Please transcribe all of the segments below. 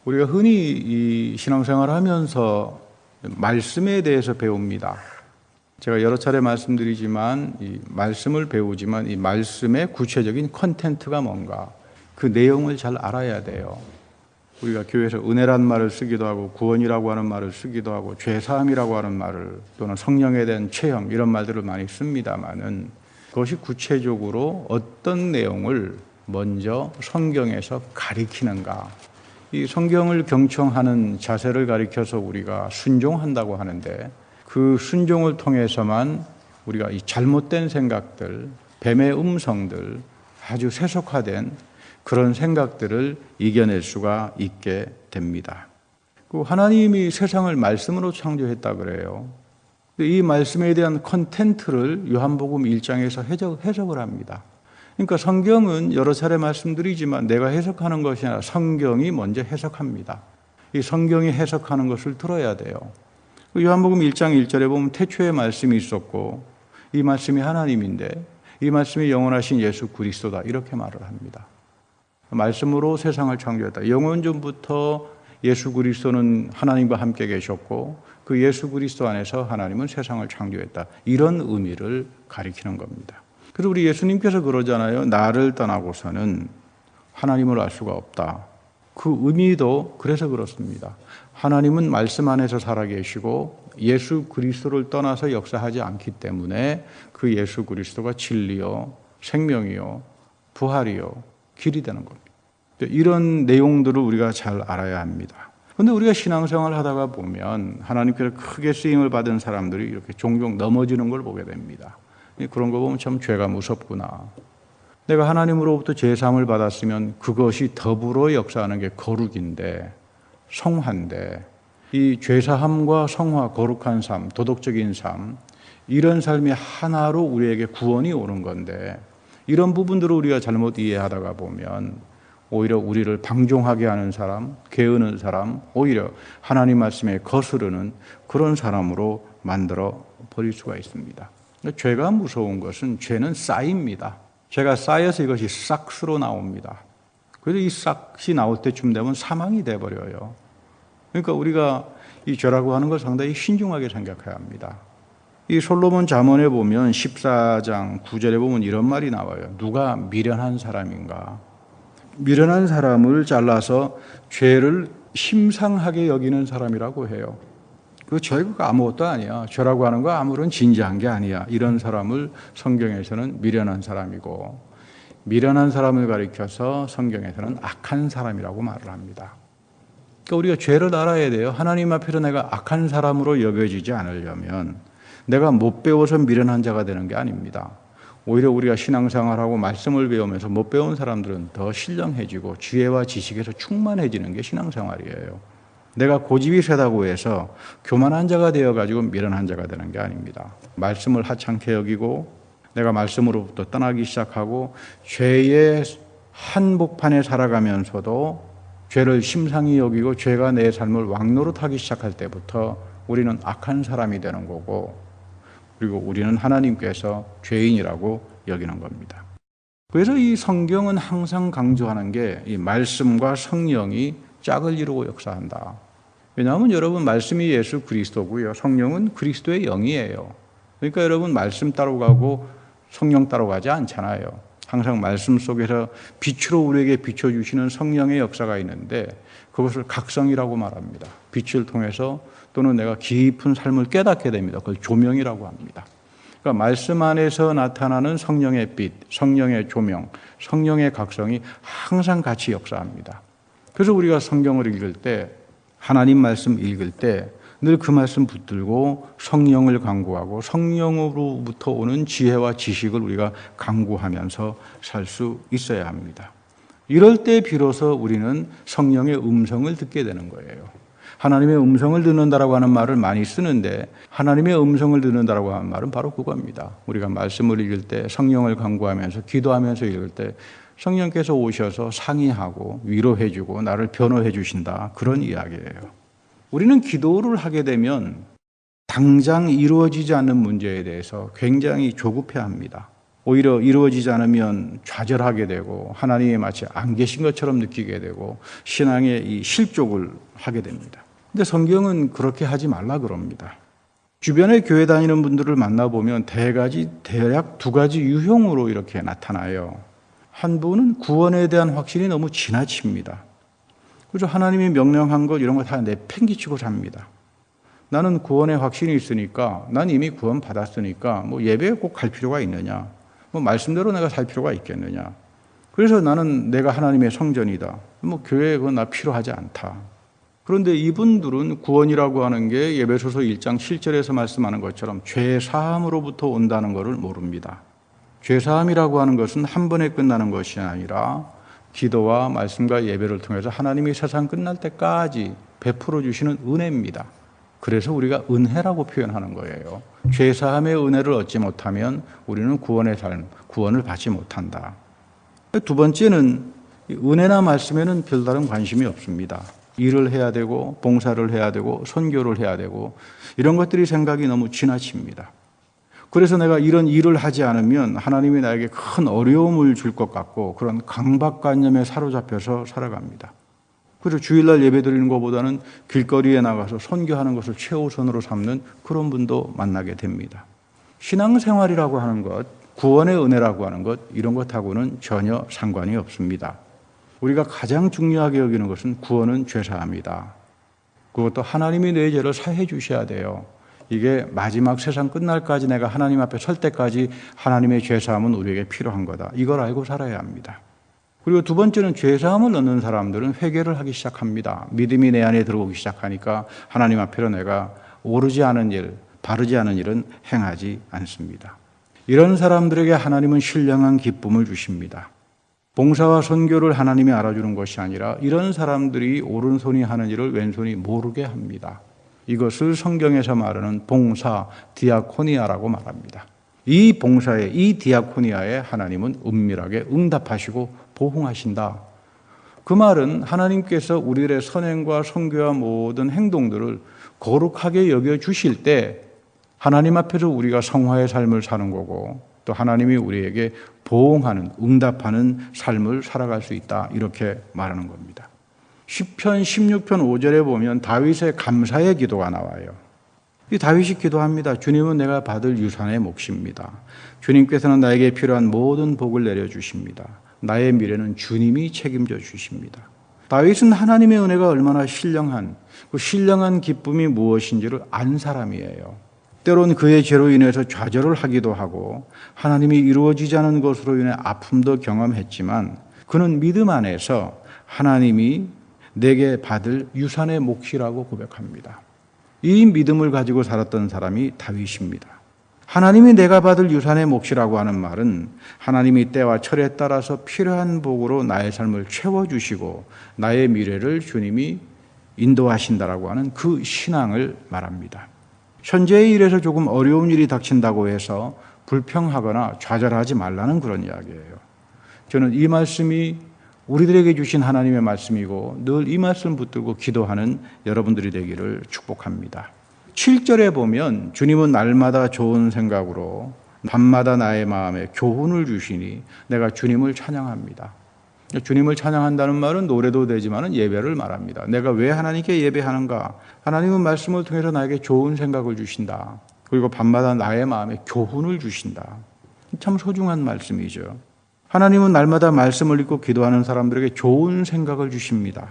우리가 흔히 이 신앙생활을 하면서 말씀에 대해서 배웁니다. 제가 여러 차례 말씀드리지만 이 말씀을 배우지만 이 말씀의 구체적인 컨텐츠가 뭔가 그 내용을 잘 알아야 돼요. 우리가 교회에서 은혜란 말을 쓰기도 하고 구원이라고 하는 말을 쓰기도 하고 죄사함이라고 하는 말을 또는 성령에 대한 체험 이런 말들을 많이 씁니다마는 그것이 구체적으로 어떤 내용을 먼저 성경에서 가리키는가, 이 성경을 경청하는 자세를 가리켜서 우리가 순종한다고 하는데 그 순종을 통해서만 우리가 이 잘못된 생각들, 뱀의 음성들, 아주 세속화된 그런 생각들을 이겨낼 수가 있게 됩니다. 하나님이 세상을 말씀으로 창조했다 그래요. 이 말씀에 대한 컨텐츠를 요한복음 1장에서 해석을 합니다. 그러니까 성경은 여러 차례 말씀드리지만 내가 해석하는 것이 아니라 성경이 먼저 해석합니다. 이 성경이 해석하는 것을 들어야 돼요. 요한복음 1장 1절에 보면 태초에 말씀이 있었고 이 말씀이 하나님인데 이 말씀이 영원하신 예수 그리스도다 이렇게 말을 합니다. 말씀으로 세상을 창조했다. 영원전부터 예수 그리스도는 하나님과 함께 계셨고 그 예수 그리스도 안에서 하나님은 세상을 창조했다. 이런 의미를 가리키는 겁니다. 그래서 우리 예수님께서 그러잖아요. 나를 떠나고서는 하나님을 알 수가 없다. 그 의미도 그래서 그렇습니다. 하나님은 말씀 안에서 살아계시고 예수 그리스도를 떠나서 역사하지 않기 때문에 그 예수 그리스도가 진리요, 생명이요, 부활이요, 길이 되는 겁니다. 이런 내용들을 우리가 잘 알아야 합니다. 그런데 우리가 신앙생활을 하다가 보면 하나님께서 크게 쓰임을 받은 사람들이 이렇게 종종 넘어지는 걸 보게 됩니다. 그런 거 보면 참 죄가 무섭구나. 내가 하나님으로부터 제사함을 받았으면 그것이 더불어 역사하는 게 거룩인데, 성화인데, 이 죄사함과 성화, 거룩한 삶, 도덕적인 삶, 이런 삶이 하나로 우리에게 구원이 오는 건데 이런 부분들을 우리가 잘못 이해하다가 보면 오히려 우리를 방종하게 하는 사람, 게으는 사람, 오히려 하나님 말씀에 거스르는 그런 사람으로 만들어 버릴 수가 있습니다. 죄가 무서운 것은 죄는 쌓입니다. 죄가 쌓여서 이것이 싹스로 나옵니다. 그래서 이 싹이 나올 때쯤 되면 사망이 돼버려요. 그러니까 우리가 이 죄라고 하는 걸 상당히 신중하게 생각해야 합니다. 이 솔로몬 잠언에 보면 14장 9절에 보면 이런 말이 나와요. 누가 미련한 사람인가? 미련한 사람을 잘라서 죄를 심상하게 여기는 사람이라고 해요. 그 죄가 아무것도 아니야. 죄라고 하는 거 아무런 진지한 게 아니야. 이런 사람을 성경에서는 미련한 사람이고, 미련한 사람을 가리켜서 성경에서는 악한 사람이라고 말을 합니다. 그러니까 우리가 죄를 알아야 돼요. 하나님 앞에서 내가 악한 사람으로 여겨지지 않으려면 내가 못 배워서 미련한 자가 되는 게 아닙니다. 오히려 우리가 신앙생활하고 말씀을 배우면서 못 배운 사람들은 더 신령해지고 지혜와 지식에서 충만해지는 게 신앙생활이에요. 내가 고집이 세다고 해서 교만한 자가 되어가지고 미련한 자가 되는 게 아닙니다. 말씀을 하찮게 여기고 내가 말씀으로부터 떠나기 시작하고 죄의 한복판에 살아가면서도 죄를 심상히 여기고 죄가 내 삶을 왕노릇하기 시작할 때부터 우리는 악한 사람이 되는 거고, 그리고 우리는 하나님께서 죄인이라고 여기는 겁니다. 그래서 이 성경은 항상 강조하는 게 이 말씀과 성령이 짝을 이루고 역사한다. 왜냐하면 여러분 말씀이 예수 그리스도고요. 성령은 그리스도의 영이에요. 그러니까 여러분 말씀 따로 가고 성령 따로 가지 않잖아요. 항상 말씀 속에서 빛으로 우리에게 비춰주시는 성령의 역사가 있는데 그것을 각성이라고 말합니다. 빛을 통해서 또는 내가 깊은 삶을 깨닫게 됩니다. 그걸 조명이라고 합니다. 그러니까 말씀 안에서 나타나는 성령의 빛, 성령의 조명, 성령의 각성이 항상 같이 역사합니다. 그래서 우리가 성경을 읽을 때, 하나님 말씀 읽을 때 늘 그 말씀 붙들고 성령을 간구하고 성령으로부터 오는 지혜와 지식을 우리가 간구하면서 살 수 있어야 합니다. 이럴 때 비로소 우리는 성령의 음성을 듣게 되는 거예요. 하나님의 음성을 듣는다라고 하는 말을 많이 쓰는데 하나님의 음성을 듣는다라고 하는 말은 바로 그겁니다. 우리가 말씀을 읽을 때 성령을 간구하면서 기도하면서 읽을 때 성령께서 오셔서 상의하고 위로해 주고 나를 변호해 주신다. 그런 이야기예요. 우리는 기도를 하게 되면 당장 이루어지지 않는 문제에 대해서 굉장히 조급해합니다. 오히려 이루어지지 않으면 좌절하게 되고 하나님이 마치 안 계신 것처럼 느끼게 되고 신앙의 이 실족을 하게 됩니다. 근데 성경은 그렇게 하지 말라 그럽니다. 주변에 교회 다니는 분들을 만나보면 대략 두 가지 유형으로 이렇게 나타나요. 한 분은 구원에 대한 확신이 너무 지나칩니다. 그죠? 하나님이 명령한 것 이런 거 다 내팽개치고 삽니다. 나는 구원의 확신이 있으니까, 난 이미 구원 받았으니까 뭐 예배에 꼭 갈 필요가 있느냐, 뭐 말씀대로 내가 살 필요가 있겠느냐. 그래서 나는 내가 하나님의 성전이다. 뭐 교회 그건 나 필요하지 않다. 그런데 이분들은 구원이라고 하는 게 에베소서 1장 7절에서 말씀하는 것처럼 죄 사함으로부터 온다는 것을 모릅니다. 죄 사함이라고 하는 것은 한 번에 끝나는 것이 아니라 기도와 말씀과 예배를 통해서 하나님이 세상 끝날 때까지 베풀어 주시는 은혜입니다. 그래서 우리가 은혜라고 표현하는 거예요. 죄 사함의 은혜를 얻지 못하면 우리는 구원의 삶, 구원을 받지 못한다. 두 번째는 은혜나 말씀에는 별다른 관심이 없습니다. 일을 해야 되고 봉사를 해야 되고 선교를 해야 되고 이런 것들이 생각이 너무 지나칩니다. 그래서 내가 이런 일을 하지 않으면 하나님이 나에게 큰 어려움을 줄 것 같고 그런 강박관념에 사로잡혀서 살아갑니다. 그래서 주일날 예배 드리는 것보다는 길거리에 나가서 선교하는 것을 최우선으로 삼는 그런 분도 만나게 됩니다. 신앙생활이라고 하는 것, 구원의 은혜라고 하는 것, 이런 것하고는 전혀 상관이 없습니다. 우리가 가장 중요하게 여기는 것은 구원은 죄사함이다. 그것도 하나님이 내 죄를 사해 주셔야 돼요. 이게 마지막 세상 끝날까지 내가 하나님 앞에 설 때까지 하나님의 죄사함은 우리에게 필요한 거다. 이걸 알고 살아야 합니다. 그리고 두 번째는 죄사함을 얻는 사람들은 회개를 하기 시작합니다. 믿음이 내 안에 들어오기 시작하니까 하나님 앞에로 내가 오르지 않은 일, 바르지 않은 일은 행하지 않습니다. 이런 사람들에게 하나님은 신령한 기쁨을 주십니다. 봉사와 선교를 하나님이 알아주는 것이 아니라 이런 사람들이 오른손이 하는 일을 왼손이 모르게 합니다. 이것을 성경에서 말하는 봉사, 디아코니아라고 말합니다. 이 봉사에, 이 디아코니아에 하나님은 은밀하게 응답하시고 보응하신다. 그 말은 하나님께서 우리들의 선행과 선교와 모든 행동들을 거룩하게 여겨주실 때 하나님 앞에서 우리가 성화의 삶을 사는 거고 또 하나님이 우리에게 보응하는, 응답하는 삶을 살아갈 수 있다. 이렇게 말하는 겁니다. 시편 16편 5절에 보면 다윗의 감사의 기도가 나와요. 이 다윗이 기도합니다. 주님은 내가 받을 유산의 몫입니다. 주님께서는 나에게 필요한 모든 복을 내려주십니다. 나의 미래는 주님이 책임져 주십니다. 다윗은 하나님의 은혜가 얼마나 신령한, 그 신령한 기쁨이 무엇인지를 안 사람이에요. 때론 그의 죄로 인해서 좌절을 하기도 하고 하나님이 이루어지지 않은 것으로 인해 아픔도 경험했지만 그는 믿음 안에서 하나님이 내게 받을 유산의 몫이라고 고백합니다. 이 믿음을 가지고 살았던 사람이 다윗입니다. 하나님이 내가 받을 유산의 몫이라고 하는 말은 하나님이 때와 철에 따라서 필요한 복으로 나의 삶을 채워주시고 나의 미래를 주님이 인도하신다라고 하는 그 신앙을 말합니다. 현재의 일에서 조금 어려운 일이 닥친다고 해서 불평하거나 좌절하지 말라는 그런 이야기예요. 저는 이 말씀이 우리들에게 주신 하나님의 말씀이고 늘 이 말씀 붙들고 기도하는 여러분들이 되기를 축복합니다. 7절에 보면 주님은 날마다 좋은 생각으로 밤마다 나의 마음에 교훈을 주시니 내가 주님을 찬양합니다. 주님을 찬양한다는 말은 노래도 되지만 예배를 말합니다. 내가 왜 하나님께 예배하는가? 하나님은 말씀을 통해서 나에게 좋은 생각을 주신다. 그리고 밤마다 나의 마음에 교훈을 주신다. 참 소중한 말씀이죠. 하나님은 날마다 말씀을 읽고 기도하는 사람들에게 좋은 생각을 주십니다.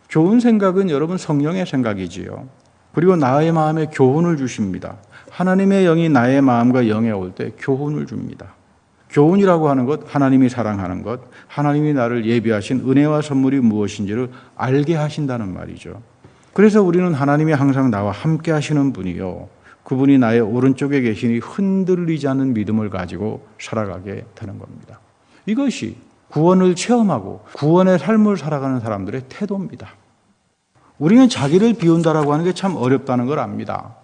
좋은 생각은 여러분 성령의 생각이지요. 그리고 나의 마음에 교훈을 주십니다. 하나님의 영이 나의 마음과 영에 올 때 교훈을 줍니다. 교훈이라고 하는 것, 하나님이 사랑하는 것, 하나님이 나를 예비하신 은혜와 선물이 무엇인지를 알게 하신다는 말이죠. 그래서 우리는 하나님이 항상 나와 함께 하시는 분이요. 그분이 나의 오른쪽에 계시니 흔들리지 않는 믿음을 가지고 살아가게 되는 겁니다. 이것이 구원을 체험하고 구원의 삶을 살아가는 사람들의 태도입니다. 우리는 자기를 비운다라고 하는 게 참 어렵다는 걸 압니다.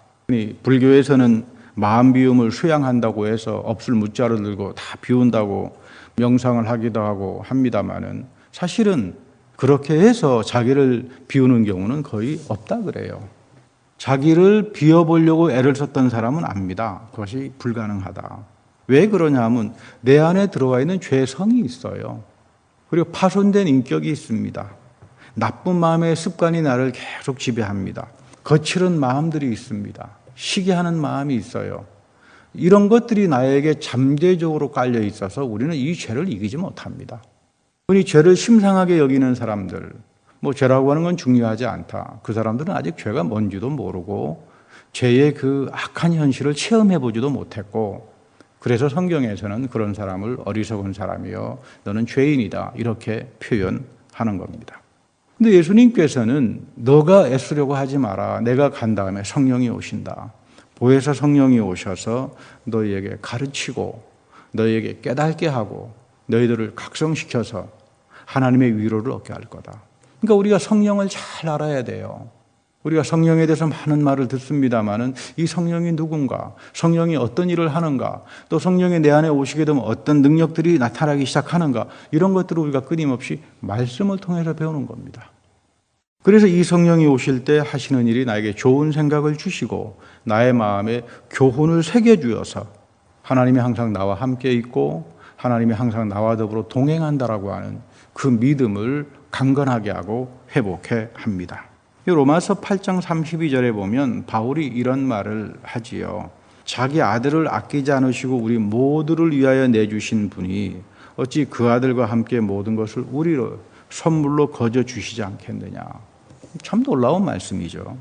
불교에서는 마음 비움을 수양한다고 해서 없을 무자를 들고 다 비운다고 명상을 하기도 하고 합니다만은 사실은 그렇게 해서 자기를 비우는 경우는 거의 없다 그래요. 자기를 비워보려고 애를 썼던 사람은 압니다. 그것이 불가능하다. 왜 그러냐 하면 내 안에 들어와 있는 죄성이 있어요. 그리고 파손된 인격이 있습니다. 나쁜 마음의 습관이 나를 계속 지배합니다. 거칠은 마음들이 있습니다. 시기하는 마음이 있어요. 이런 것들이 나에게 잠재적으로 깔려 있어서 우리는 이 죄를 이기지 못합니다. 우리 죄를 심상하게 여기는 사람들, 죄라고 하는 건 중요하지 않다. 그 사람들은 아직 죄가 뭔지도 모르고 죄의 그 악한 현실을 체험해 보지도 못했고, 그래서 성경에서는 그런 사람을 어리석은 사람이요 너는 죄인이다 이렇게 표현하는 겁니다. 근데 예수님께서는 너가 애쓰려고 하지 마라. 내가 간 다음에 성령이 오신다. 보혜사 성령이 오셔서 너희에게 가르치고 너희에게 깨닫게 하고 너희들을 각성시켜서 하나님의 위로를 얻게 할 거다. 그러니까 우리가 성령을 잘 알아야 돼요. 우리가 성령에 대해서 많은 말을 듣습니다마는 이 성령이 누군가, 성령이 어떤 일을 하는가, 또 성령이 내 안에 오시게 되면 어떤 능력들이 나타나기 시작하는가, 이런 것들을 우리가 끊임없이 말씀을 통해서 배우는 겁니다. 그래서 이 성령이 오실 때 하시는 일이 나에게 좋은 생각을 주시고 나의 마음에 교훈을 새겨주어서 하나님이 항상 나와 함께 있고 하나님이 항상 나와 더불어 동행한다라고 하는 그 믿음을 강건하게 하고 회복해 합니다. 로마서 8장 32절에 보면 바울이 이런 말을 하지요. 자기 아들을 아끼지 않으시고 우리 모두를 위하여 내주신 분이 어찌 그 아들과 함께 모든 것을 우리로 선물로 거저 주시지 않겠느냐. 참 놀라운 말씀이죠.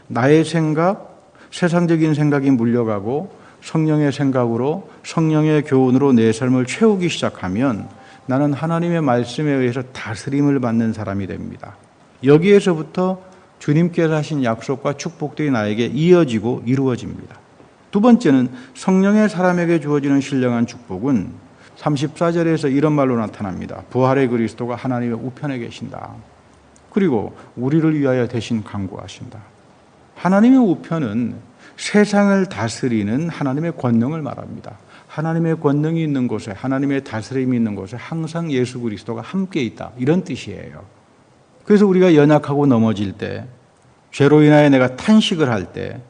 나의 생각, 세상적인 생각이 물려가고 성령의 생각으로, 성령의 교훈으로 내 삶을 채우기 시작하면 나는 하나님의 말씀에 의해서 다스림을 받는 사람이 됩니다. 여기에서부터 주님께서 하신 약속과 축복들이 나에게 이어지고 이루어집니다. 두 번째는 성령의 사람에게 주어지는 신령한 축복은 34절에서 이런 말로 나타납니다. 부활의 그리스도가 하나님의 우편에 계신다. 그리고 우리를 위하여 대신 간구하신다. 하나님의 우편은 세상을 다스리는 하나님의 권능을 말합니다. 하나님의 권능이 있는 곳에, 하나님의 다스림이 있는 곳에 항상 예수 그리스도가 함께 있다. 이런 뜻이에요. 그래서 우리가 연약하고 넘어질 때, 죄로 인하여 내가 탄식을 할 때,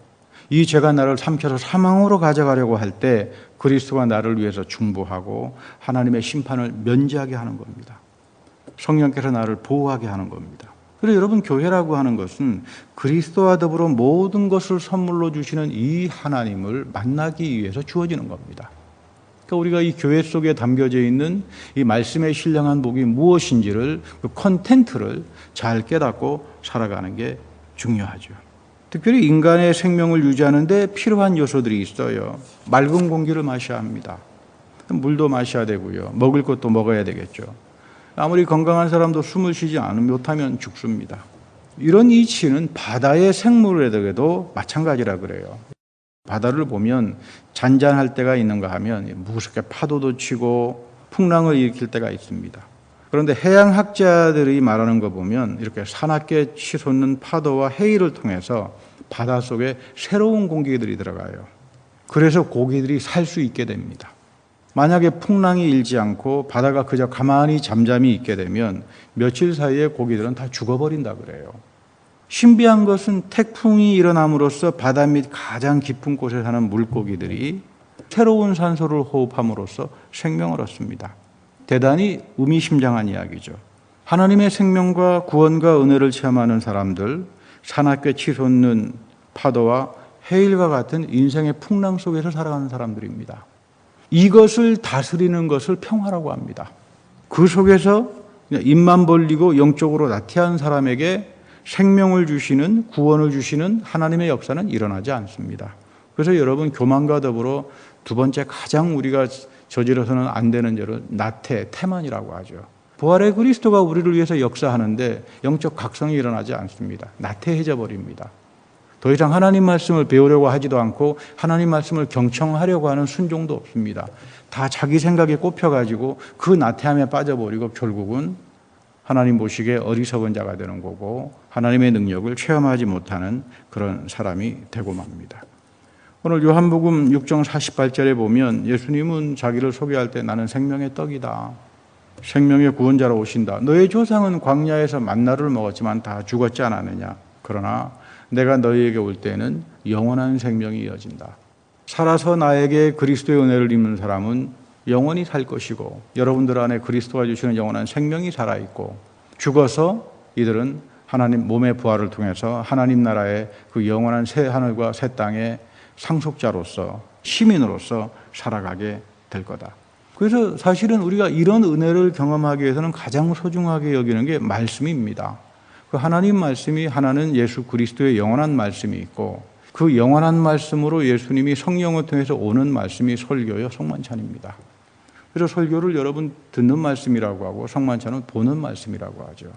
이 죄가 나를 삼켜서 사망으로 가져가려고 할 때 그리스도가 나를 위해서 중보하고 하나님의 심판을 면제하게 하는 겁니다. 성령께서 나를 보호하게 하는 겁니다. 그래서 여러분, 교회라고 하는 것은 그리스도와 더불어 모든 것을 선물로 주시는 이 하나님을 만나기 위해서 주어지는 겁니다. 그러니까 우리가 이 교회 속에 담겨져 있는 이 말씀의 신령한 복이 무엇인지를, 그 컨텐트를 잘 깨닫고 살아가는 게 중요하죠. 특별히 인간의 생명을 유지하는 데 필요한 요소들이 있어요. 맑은 공기를 마셔야 합니다. 물도 마셔야 되고요. 먹을 것도 먹어야 되겠죠. 아무리 건강한 사람도 숨을 쉬지 못하면 죽습니다. 이런 이치는 바다의 생물에게도 마찬가지라 그래요. 바다를 보면 잔잔할 때가 있는가 하면 무섭게 파도도 치고 풍랑을 일으킬 때가 있습니다. 그런데 해양학자들이 말하는 거 보면 이렇게 사납게 치솟는 파도와 해일을 통해서 바닷속에 새로운 공기들이 들어가요. 그래서 고기들이 살 수 있게 됩니다. 만약에 풍랑이 일지 않고 바다가 그저 가만히 잠잠히 있게 되면 며칠 사이에 고기들은 다 죽어버린다 그래요. 신비한 것은 태풍이 일어남으로써 바다 밑 가장 깊은 곳에 사는 물고기들이 새로운 산소를 호흡함으로써 생명을 얻습니다. 대단히 의미심장한 이야기죠. 하나님의 생명과 구원과 은혜를 체험하는 사람들, 사납게 치솟는 파도와 해일과 같은 인생의 풍랑 속에서 살아가는 사람들입니다. 이것을 다스리는 것을 평화라고 합니다. 그 속에서 입만 벌리고 영적으로 나태한 사람에게 생명을 주시는, 구원을 주시는 하나님의 역사는 일어나지 않습니다. 그래서 여러분, 교만과 더불어 두 번째 가장 우리가 저지러서는 안 되는 죄를 나태, 태만이라고 하죠. 부활의 그리스도가 우리를 위해서 역사하는데 영적 각성이 일어나지 않습니다. 나태해져 버립니다. 더 이상 하나님 말씀을 배우려고 하지도 않고 하나님 말씀을 경청하려고 하는 순종도 없습니다. 다 자기 생각에 꼽혀가지고 그 나태함에 빠져버리고 결국은 하나님 보시기에 어리석은 자가 되는 거고 하나님의 능력을 체험하지 못하는 그런 사람이 되고 맙니다. 오늘 요한복음 6장 48절에 보면 예수님은 자기를 소개할 때 나는 생명의 떡이다. 생명의 구원자로 오신다. 너의 조상은 광야에서 만나를 먹었지만 다 죽었지 않았느냐. 그러나 내가 너희에게 올 때는 영원한 생명이 이어진다. 살아서 나에게 그리스도의 은혜를 입는 사람은 영원히 살 것이고 여러분들 안에 그리스도가 주시는 영원한 생명이 살아있고 죽어서 이들은 하나님 몸의 부활을 통해서 하나님 나라의 그 영원한 새 하늘과 새 땅의 상속자로서 시민으로서 살아가게 될 거다. 그래서 사실은 우리가 이런 은혜를 경험하기 위해서는 가장 소중하게 여기는 게 말씀입니다. 그 하나님 말씀이 하나는 예수 그리스도의 영원한 말씀이 있고 그 영원한 말씀으로 예수님이 성령을 통해서 오는 말씀이 설교요 성만찬입니다. 그래서 설교를 여러분 듣는 말씀이라고 하고 성만찬은 보는 말씀이라고 하죠.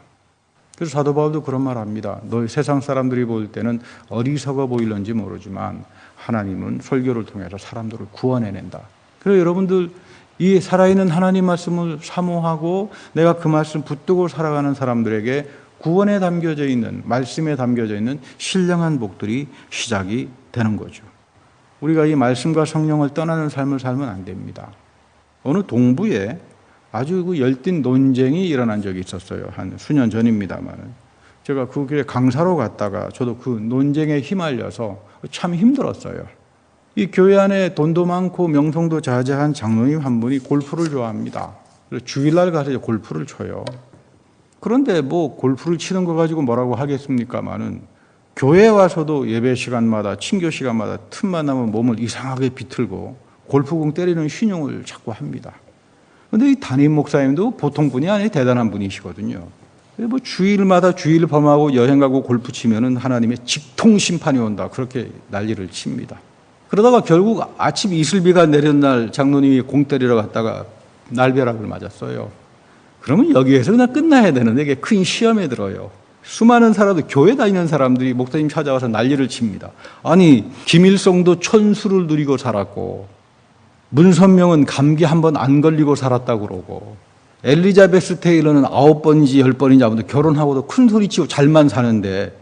그래서 사도 바울도 그런 말 합니다. 너희 세상 사람들이 볼 때는 어리석어 보일런지 모르지만 하나님은 설교를 통해서 사람들을 구원해낸다. 그래서 여러분들 이 살아있는 하나님 말씀을 사모하고 내가 그 말씀 붙들고 살아가는 사람들에게 구원에 담겨져 있는 말씀에 담겨져 있는 신령한 복들이 시작이 되는 거죠. 우리가 이 말씀과 성령을 떠나는 삶을 살면 안 됩니다. 어느 동부에 아주 그 열띤 논쟁이 일어난 적이 있었어요. 한 수년 전입니다만 제가 그 교회 강사로 갔다가 저도 그 논쟁에 휘말려서 참 힘들었어요. 이 교회 안에 돈도 많고 명성도 자자한 장로님 한 분이 골프를 좋아합니다. 그래서 주일날 가서 골프를 쳐요. 그런데 뭐 골프를 치는 거 가지고 뭐라고 하겠습니까마는 교회에 와서도 예배 시간마다 친교 시간마다 틈만 나면 몸을 이상하게 비틀고 골프공 때리는 신용을 자꾸 합니다. 그런데 이 담임 목사님도 보통 분이 아니에요. 대단한 분이시거든요. 뭐 주일마다 주일 범하고 여행 가고 골프 치면은 하나님의 직통 심판이 온다. 그렇게 난리를 칩니다. 그러다가 결국 아침 이슬비가 내린 날 장로님이 공 때리러 갔다가 날벼락을 맞았어요. 그러면 여기에서 그냥 끝나야 되는데 이게 큰 시험에 들어요. 수많은 사람들, 교회 다니는 사람들이 목사님 찾아와서 난리를 칩니다. 아니, 김일성도 천수를 누리고 살았고 문선명은 감기 한 번 안 걸리고 살았다고 그러고 엘리자베스 테일러는 9번인지 10번인지 아무튼 결혼하고도 큰 소리 치고 잘만 사는데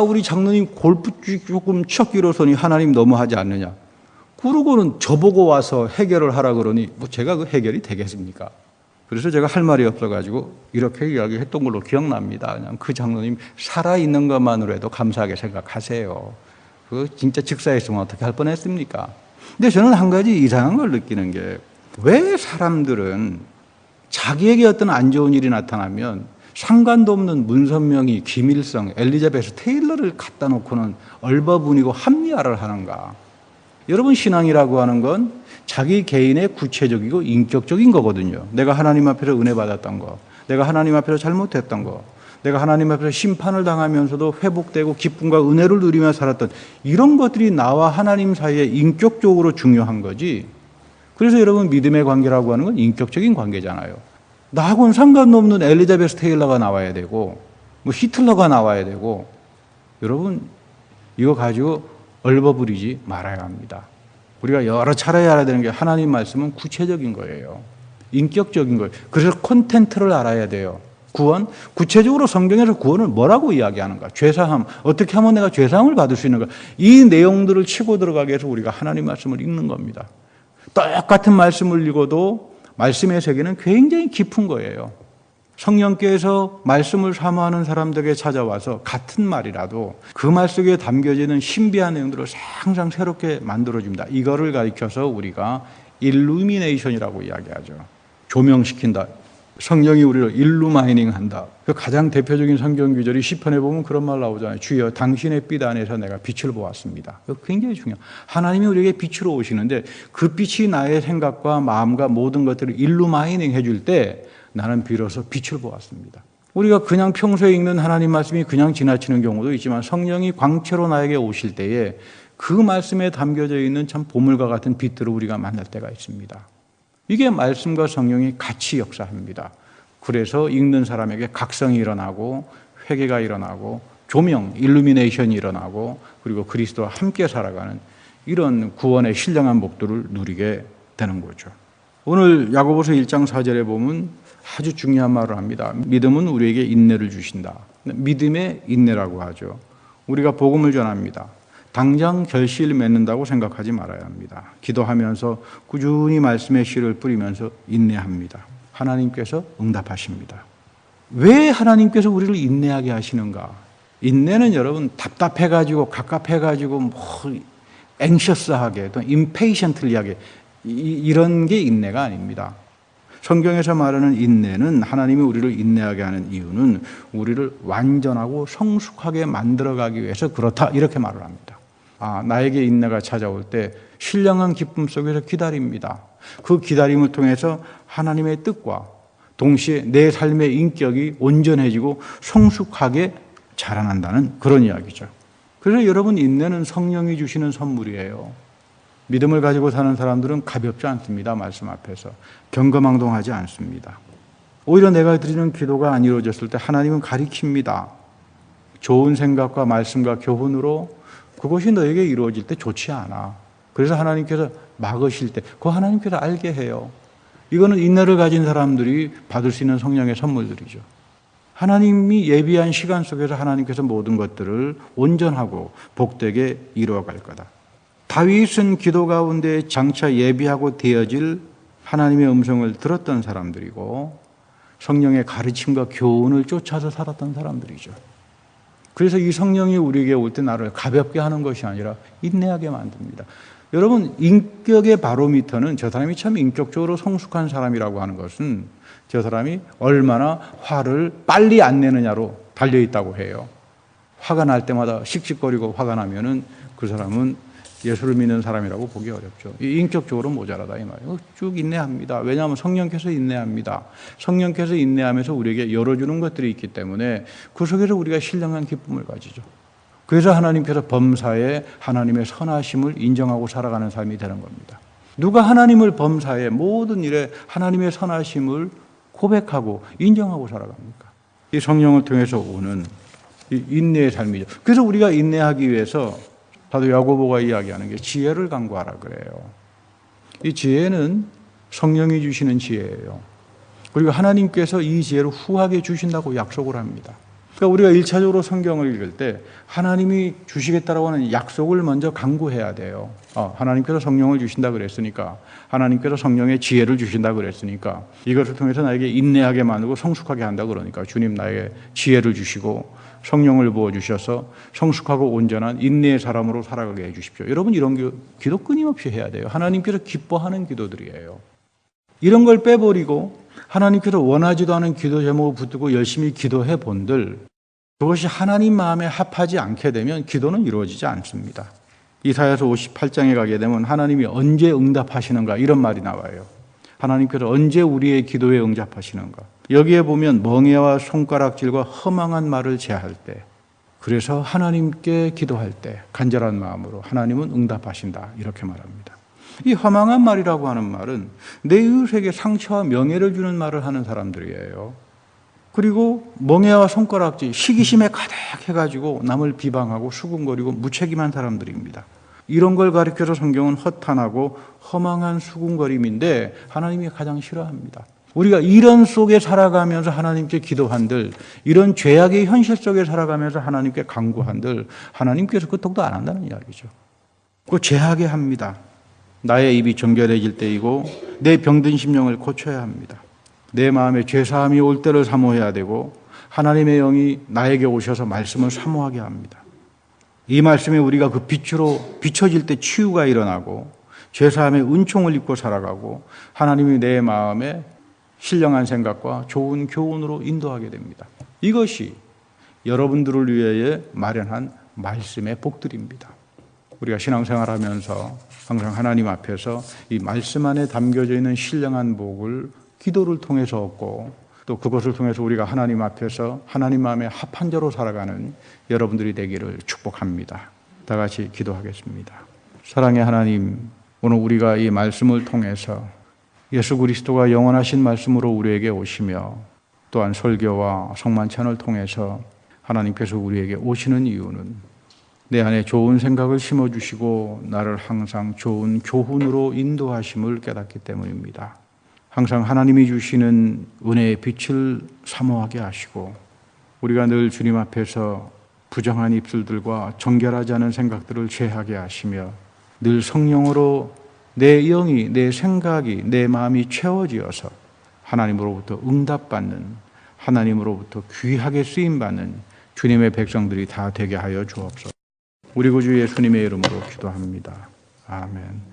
우리 장로님 골프 조금 쳤기로서니 하나님 너무하지 않느냐. 그러고는 저보고 와서 해결을 하라 그러니 뭐 제가 그 해결이 되겠습니까? 그래서 제가 할 말이 없어가지고 이렇게 이야기했던 걸로 기억납니다. 그냥 그 장로님 살아있는 것만으로 해도 감사하게 생각하세요. 그거 진짜 즉사했으면 어떻게 할 뻔했습니까? 근데 저는 한 가지 이상한 걸 느끼는 게 왜 사람들은 자기에게 어떤 안 좋은 일이 나타나면 상관도 없는 문선명이 김일성, 엘리자베스 테일러를 갖다 놓고는 얼버무니고 합리화를 하는가? 여러분 신앙이라고 하는 건 자기 개인의 구체적이고 인격적인 거거든요. 내가 하나님 앞에서 은혜 받았던 거, 내가 하나님 앞에서 잘못했던 거, 내가 하나님 앞에서 심판을 당하면서도 회복되고 기쁨과 은혜를 누리며 살았던 이런 것들이 나와 하나님 사이에 인격적으로 중요한 거지. 그래서 여러분 믿음의 관계라고 하는 건 인격적인 관계잖아요. 나하고는 상관없는 엘리자베스 테일러가 나와야 되고 뭐 히틀러가 나와야 되고 여러분 이거 가지고 얼버무리지 말아야 합니다. 우리가 여러 차례 알아야 되는 게 하나님 말씀은 구체적인 거예요. 인격적인 거예요. 그래서 콘텐츠를 알아야 돼요. 구원, 구체적으로 성경에서 구원을 뭐라고 이야기하는가? 죄사함, 어떻게 하면 내가 죄사함을 받을 수 있는가? 이 내용들을 치고 들어가기 위해서 우리가 하나님 말씀을 읽는 겁니다. 똑같은 말씀을 읽어도 말씀의 세계는 굉장히 깊은 거예요. 성령께서 말씀을 사모하는 사람들에게 찾아와서 같은 말이라도 그 말 속에 담겨지는 신비한 내용들을 항상 새롭게 만들어줍니다. 이거를 가리켜서 우리가 일루미네이션이라고 이야기하죠. 조명시킨다. 성령이 우리를 일루마이닝한다. 그 가장 대표적인 성경 구절이 시편에 보면 그런 말 나오잖아요. 주여 당신의 빛 안에서 내가 빛을 보았습니다. 굉장히 중요해요. 하나님이 우리에게 빛으로 오시는데 그 빛이 나의 생각과 마음과 모든 것들을 일루마이닝 해줄 때 나는 비로소 빛을 보았습니다. 우리가 그냥 평소에 읽는 하나님 말씀이 그냥 지나치는 경우도 있지만 성령이 광채로 나에게 오실 때에 그 말씀에 담겨져 있는 참 보물과 같은 빛들을 우리가 만날 때가 있습니다. 이게 말씀과 성령이 같이 역사합니다. 그래서 읽는 사람에게 각성이 일어나고 회개가 일어나고 조명, 일루미네이션이 일어나고 그리고 그리스도와 함께 살아가는 이런 구원의 신령한 복들을 누리게 되는 거죠. 오늘 야고보서 1장 4절에 보면 아주 중요한 말을 합니다. 믿음은 우리에게 인내를 주신다. 믿음의 인내라고 하죠. 우리가 복음을 전합니다. 당장 결실을 맺는다고 생각하지 말아야 합니다. 기도하면서 꾸준히 말씀의 씨를 뿌리면서 인내합니다. 하나님께서 응답하십니다. 왜 하나님께서 우리를 인내하게 하시는가? 인내는 여러분 답답해가지고 갑갑해가지고 anxious하게 또 impatiently하게 이런 게 인내가 아닙니다. 성경에서 말하는 인내는 하나님이 우리를 인내하게 하는 이유는 우리를 완전하고 성숙하게 만들어가기 위해서 그렇다 이렇게 말을 합니다. 나에게 인내가 찾아올 때 신령한 기쁨 속에서 기다립니다. 그 기다림을 통해서 하나님의 뜻과 동시에 내 삶의 인격이 온전해지고 성숙하게 자라난다는 그런 이야기죠. 그래서 여러분, 인내는 성령이 주시는 선물이에요. 믿음을 가지고 사는 사람들은 가볍지 않습니다. 말씀 앞에서 경거망동하지 않습니다. 오히려 내가 드리는 기도가 안 이루어졌을 때 하나님은 가리킵니다. 좋은 생각과 말씀과 교훈으로 그것이 너에게 이루어질 때 좋지 않아. 그래서 하나님께서 막으실 때 그거 하나님께서 알게 해요. 이거는 인내를 가진 사람들이 받을 수 있는 성령의 선물들이죠. 하나님이 예비한 시간 속에서 하나님께서 모든 것들을 온전하고 복되게 이루어갈 거다. 다윗은 기도 가운데 장차 예비하고 되어질 하나님의 음성을 들었던 사람들이고 성령의 가르침과 교훈을 쫓아서 살았던 사람들이죠. 그래서 이 성령이 우리에게 올 때 나를 가볍게 하는 것이 아니라 인내하게 만듭니다. 여러분, 인격의 바로미터는 저 사람이 참 인격적으로 성숙한 사람이라고 하는 것은 저 사람이 얼마나 화를 빨리 안 내느냐로 달려있다고 해요. 화가 날 때마다 씩씩거리고 화가 나면은 그 사람은 예수를 믿는 사람이라고 보기 어렵죠. 인격적으로 모자라다 이 말이에요. 쭉 인내합니다. 왜냐하면 성령께서 인내합니다. 성령께서 인내하면서 우리에게 열어주는 것들이 있기 때문에 그 속에서 우리가 신령한 기쁨을 가지죠. 그래서 하나님께서 범사에 하나님의 선하심을 인정하고 살아가는 삶이 되는 겁니다. 누가 하나님을 범사에 모든 일에 하나님의 선하심을 고백하고 인정하고 살아갑니까? 이 성령을 통해서 오는 이 인내의 삶이죠. 그래서 우리가 인내하기 위해서 사도 야고보가 이야기하는 게 지혜를 간구하라 그래요. 이 지혜는 성령이 주시는 지혜예요. 그리고 하나님께서 이 지혜를 후하게 주신다고 약속을 합니다. 그러니까 우리가 1차적으로 성경을 읽을 때 하나님이 주시겠다라고 하는 약속을 먼저 간구해야 돼요. 하나님께서 성령을 주신다 그랬으니까, 하나님께서 성령의 지혜를 주신다 그랬으니까, 이것을 통해서 나에게 인내하게 만들고 성숙하게 한다 그러니까 주님 나에게 지혜를 주시고 성령을 부어주셔서 성숙하고 온전한 인내의 사람으로 살아가게 해주십시오. 여러분, 이런 기도 끊임없이 해야 돼요. 하나님께서 기뻐하는 기도들이에요. 이런 걸 빼버리고 하나님께서 원하지도 않은 기도 제목을 붙들고 열심히 기도해 본들, 그것이 하나님 마음에 합하지 않게 되면 기도는 이루어지지 않습니다. 이사야서 58장에 가게 되면 하나님이 언제 응답하시는가 이런 말이 나와요. 하나님께서 언제 우리의 기도에 응답하시는가. 여기에 보면 멍에와 손가락질과 허망한 말을 제할 때, 그래서 하나님께 기도할 때 간절한 마음으로 하나님은 응답하신다 이렇게 말합니다. 이 허망한 말이라고 하는 말은 내 이웃에게 상처와 명예를 주는 말을 하는 사람들이에요. 그리고 멍에와 손가락질, 시기심에 가득해가지고 남을 비방하고 수군거리고 무책임한 사람들입니다. 이런 걸 가리켜서 성경은 허탄하고 허망한 수군거림인데 하나님이 가장 싫어합니다. 우리가 이런 속에 살아가면서 하나님께 기도한들, 이런 죄악의 현실 속에 살아가면서 하나님께 간구한들, 하나님께서 끄떡도 안 한다는 이야기죠. 그거 죄하게 합니다. 나의 입이 정결해질 때이고 내 병든 심령을 고쳐야 합니다. 내 마음에 죄사함이 올 때를 사모해야 되고 하나님의 영이 나에게 오셔서 말씀을 사모하게 합니다. 이 말씀에 우리가 그 빛으로 비춰질 때 치유가 일어나고 죄사함의 은총을 입고 살아가고 하나님이 내 마음에 신령한 생각과 좋은 교훈으로 인도하게 됩니다. 이것이 여러분들을 위해 마련한 말씀의 복들입니다. 우리가 신앙생활하면서 항상 하나님 앞에서 이 말씀 안에 담겨져 있는 신령한 복을 기도를 통해서 얻고 또 그것을 통해서 우리가 하나님 앞에서 하나님 마음에 합한 자로 살아가는 여러분들이 되기를 축복합니다. 다 같이 기도하겠습니다. 사랑의 하나님, 오늘 우리가 이 말씀을 통해서 예수 그리스도가 영원하신 말씀으로 우리에게 오시며 또한 설교와 성만찬을 통해서 하나님께서 우리에게 오시는 이유는 내 안에 좋은 생각을 심어주시고 나를 항상 좋은 교훈으로 인도하심을 깨닫기 때문입니다. 항상 하나님이 주시는 은혜의 빛을 사모하게 하시고 우리가 늘 주님 앞에서 부정한 입술들과 정결하지 않은 생각들을 제하게 하시며 늘 성령으로 내 영이, 내 생각이, 내 마음이 채워지어서 하나님으로부터 응답받는, 하나님으로부터 귀하게 쓰임받는 주님의 백성들이 다 되게 하여 주옵소서. 우리 구주 예수님의 이름으로 기도합니다. 아멘.